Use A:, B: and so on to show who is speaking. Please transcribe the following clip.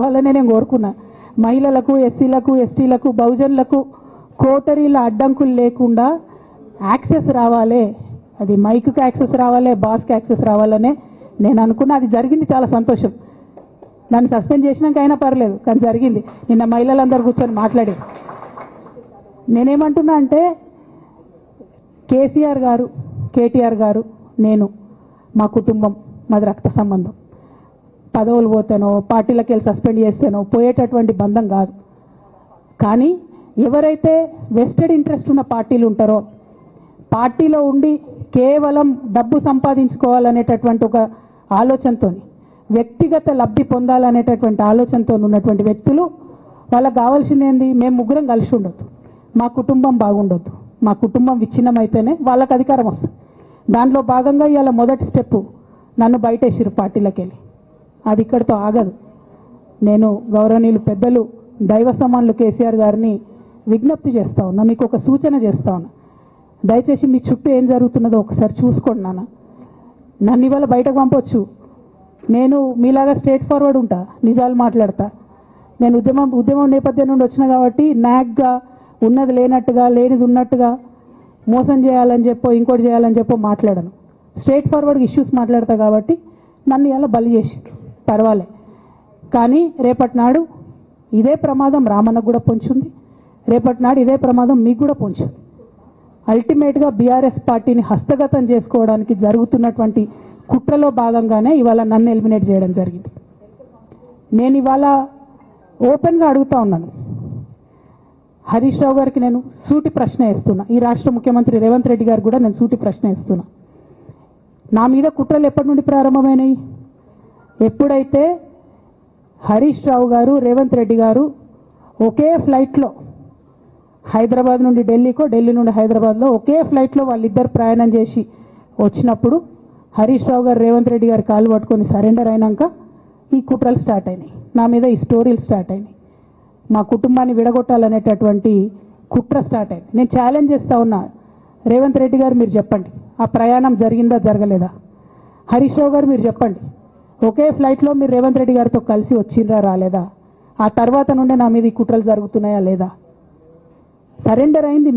A: వాళ్ళనే నేను కోరుకున్నా. మహిళలకు, ఎస్సీలకు, ఎస్టీలకు, బహుజనులకు కోటరీల అడ్డంకులు లేకుండా యాక్సెస్ రావాలి, అది మైక్కి యాక్సెస్ రావాలి, బాస్కి యాక్సెస్ రావాలనే నేను అనుకున్నా. అది జరిగింది, చాలా సంతోషం. నన్ను సస్పెండ్ చేసినాక అయినా పర్లేదు, కానీ జరిగింది. నిన్న మహిళలందరూ కూర్చొని మాట్లాడి నేనేమంటున్నా అంటే, కేసీఆర్ గారు, కేటీఆర్ గారు, నేను, మా కుటుంబం, మాది రక్త సంబంధం. పదవులు పోతేనో, పార్టీలకు వెళ్ళి సస్పెండ్ చేస్తేనో పోయేటటువంటి బంధం కాదు. కానీ ఎవరైతే వెస్టెడ్ ఇంట్రెస్ట్ ఉన్న పార్టీలు ఉంటారో, పార్టీలో ఉండి కేవలం డబ్బు సంపాదించుకోవాలనేటటువంటి ఒక ఆలోచనతో, వ్యక్తిగత లబ్ధి పొందాలనేటటువంటి ఆలోచనతో ఉన్నటువంటి వ్యక్తులు, వాళ్ళకి కావాల్సింది ఏంది? మేము ముగ్గురం కలిసి ఉండొద్దు, మా కుటుంబం బాగుండొద్దు, మా కుటుంబం విచ్ఛిన్నమైతేనే వాళ్ళకి అధికారం వస్తుంది. దాంట్లో భాగంగా ఇవాళ మొదటి స్టెప్పు నన్ను బయటేసిరు పార్టీలకు వెళ్ళి. అది ఇక్కడితో ఆగదు. నేను గౌరవనీయులు పెద్దలు దైవ సమానులు కేసీఆర్ గారిని విజ్ఞప్తి చేస్తా ఉన్నా, మీకు ఒక సూచన చేస్తా ఉన్నా. దయచేసి మీ చుట్టూ ఏం జరుగుతున్నదో ఒకసారి చూసుకోండి నాన్న. నన్ను ఇవాళ బయటకు పంపొచ్చు, నేను మీలాగా స్ట్రేట్ ఫార్వర్డ్ ఉంటా, నిజాలు మాట్లాడతా. నేను ఉద్యమం నేపథ్యం నుండి వచ్చిన కాబట్టి నాగ్గా, ఉన్నది లేనట్టుగా, లేనిది ఉన్నట్టుగా, మోసం చేయాలని చెప్పో ఇంకోటి చేయాలని చెప్పో మాట్లాడను. స్ట్రేట్ ఫార్వర్డ్గా ఇష్యూస్ మాట్లాడతా కాబట్టి నన్ను ఇలా బలి చేసిండ్రు, పర్వాలే. కానీ రేపటి నాడు ఇదే ప్రమాదం రామన్నకు కూడా పొంచుంది, రేపటి నాడు ఇదే ప్రమాదం మీకు కూడా పొంచుంది. అల్టిమేట్గా బీఆర్ఎస్ పార్టీని హస్తగతం చేసుకోవడానికి జరుగుతున్నటువంటి కుట్రలో భాగంగానే ఇవాళ నన్ను ఎలిమినేట్ చేయడం జరిగింది. నేను ఇవాళ ఓపెన్గా అడుగుతా ఉన్నాను, హరీష్ రావు గారికి నేను సూటి ప్రశ్న వేస్తున్నా, ఈ రాష్ట్ర ముఖ్యమంత్రి రేవంత్ రెడ్డి గారు కూడా నేను సూటి ప్రశ్న వేస్తున్నా. నా మీద కుట్రలు ఎప్పటి నుండి ప్రారంభమైనాయి? ఎప్పుడైతే హరీష్ రావు గారు, రేవంత్ రెడ్డి గారు ఒకే ఫ్లైట్లో హైదరాబాద్ నుండి ఢిల్లీకో, ఢిల్లీ నుండి హైదరాబాద్లో ఒకే ఫ్లైట్లో వాళ్ళిద్దరు ప్రయాణం చేసి వచ్చినప్పుడు హరీష్ రావు గారు రేవంత్ రెడ్డి గారు కాలు పట్టుకొని సరెండర్ అయినాక ఈ కుట్రలు స్టార్ట్ అయినాయి, నా మీద ఈ స్టోరీలు స్టార్ట్ అయినాయి, మా కుటుంబాన్ని విడగొట్టాలనేటటువంటి కుట్ర స్టార్ట్ అయింది. నేను ఛాలెంజ్ చేస్తా ఉన్నా, రేవంత్ రెడ్డి గారు మీరు చెప్పండి, ఆ ప్రయాణం జరిగిందా జరగలేదా? హరీష్ రావు గారు మీరు చెప్పండి, ఒకే ఫ్లైట్లో మీరు రేవంత్ రెడ్డి గారితో కలిసి వచ్చిండ్రా రాలేదా? ఆ తర్వాత నుండే నా మీద ఈ కుట్రలు జరుగుతున్నాయా లేదా? సరెండర్ అయింది